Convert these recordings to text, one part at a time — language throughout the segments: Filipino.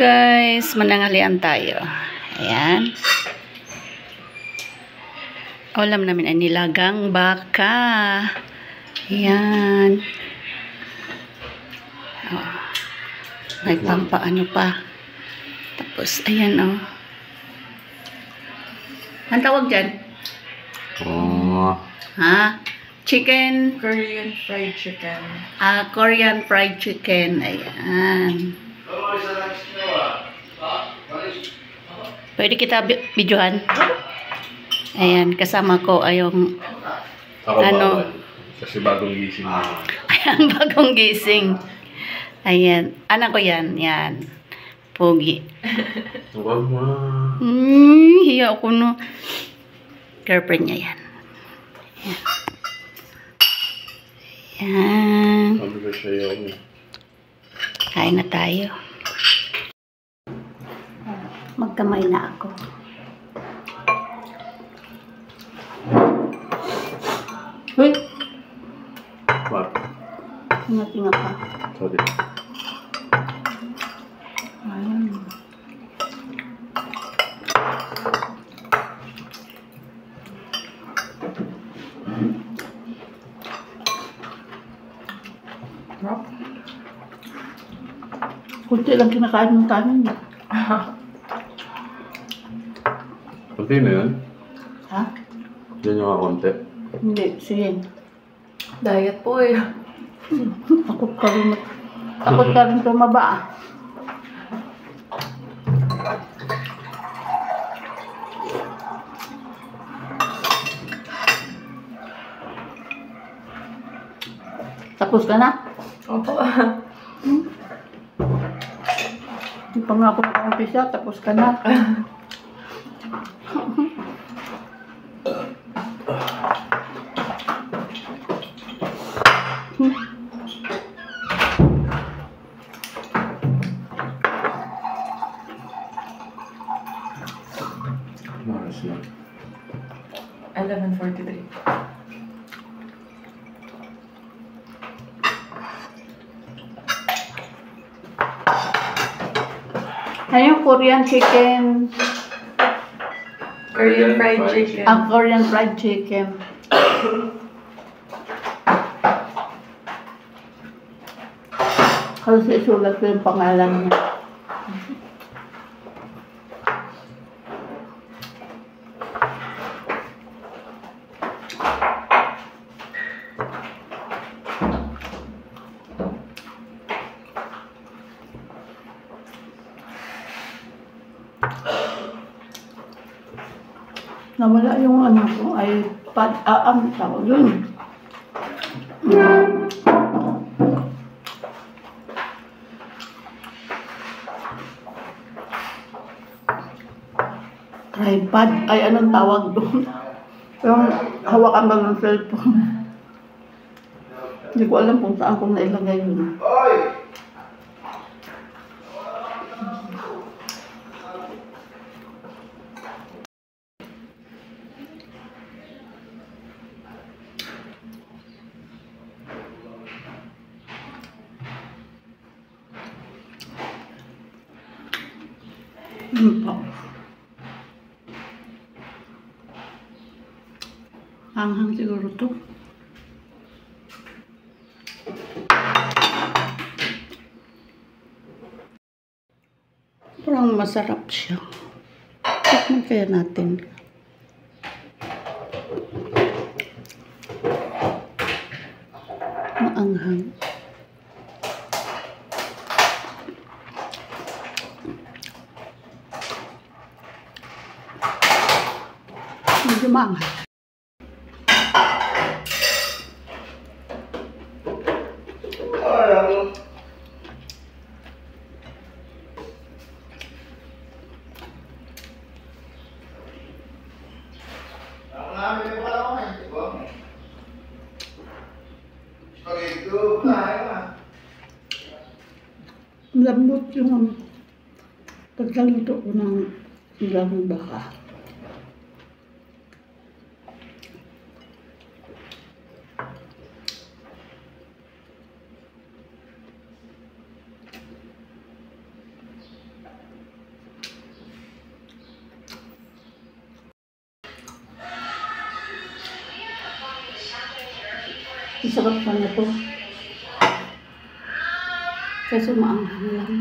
guys, mananghalian tayo. Ayan. Ulam namin ay nilagang baka. Ayan. Oh. May pampaano pa. Tapos, ayan oh. Ang tawag dyan? Oh. Ha? Chicken. Korean fried chicken. Korean fried chicken. Ayan. Pwede kita videohan. Ayan, kasama ko ay yung Ako ano, bawal. Kasi bagong gising na. ayan, bagong gising. Ayan, anak ko yan. Yan. Pogi. Huwag mo. Hiya ako no. Girlfriend niya yan. Ayan. Ayan. Sabi ko siya yung... Kain na tayo. Magkamay na ako. Uy! What? Tinga-tinga pa. Sorry. Ayan. Rock. Kunti lang kinakain ng kanin. Kunti na yun? Ha? Yan yung kakunti. Hindi, sige. Diet po eh. Takot ka rin. Takot ka rin tumaba. Tapos ka na? Opo. Hindi pa nga ako nakampisa, tapos ka na. Maras na. 11:43. Ayun, Korean chicken. Korean fried chicken. Ang Korean fried chicken. Kasi sulat ko yung pangalan niya. Nawala yung ano ko ay ang tawag yun. Tripod ay anong tawag doon? Yung hawakan ba ng cellphone? Hindi ko alam kung saan ko nailagay yun. Hanghang siguro to. Parang masarap siya. Tikman kaya natin. Maanghang. Medyo maanghang. Lambot yung pagkaluto ko ng nilagang baka. Ang sarap pa na to. Kasi maanghang lang.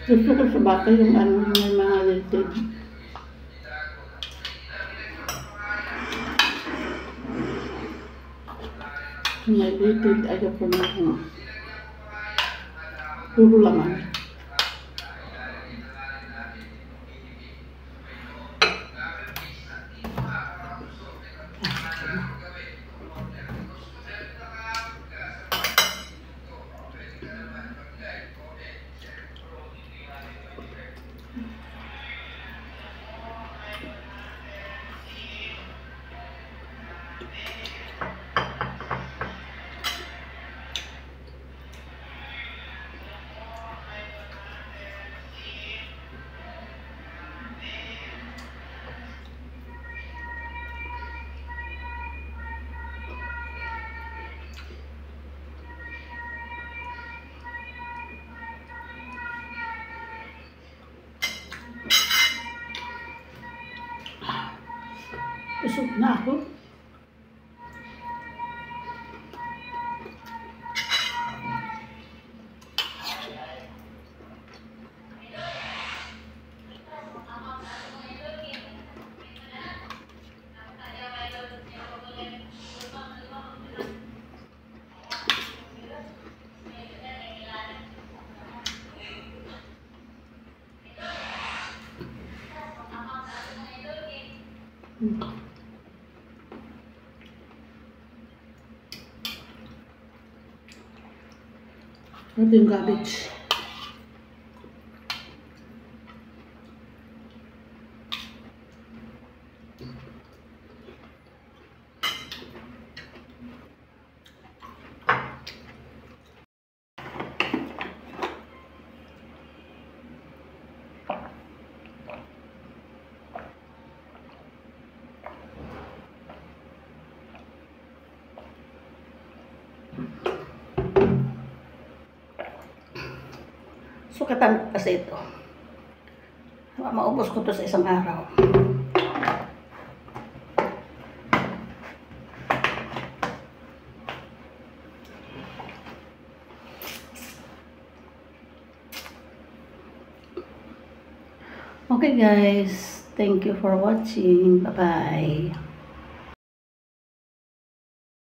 Gusto ko sa bata yung ano, may mga litid. May litid, ayaw ko na kung puro laman. Busog na ako. Ito yung cabbage. Sukatan ko kasi ito. Maubos ko to sa isang araw. Okay guys, thank you for watching. Bye-bye.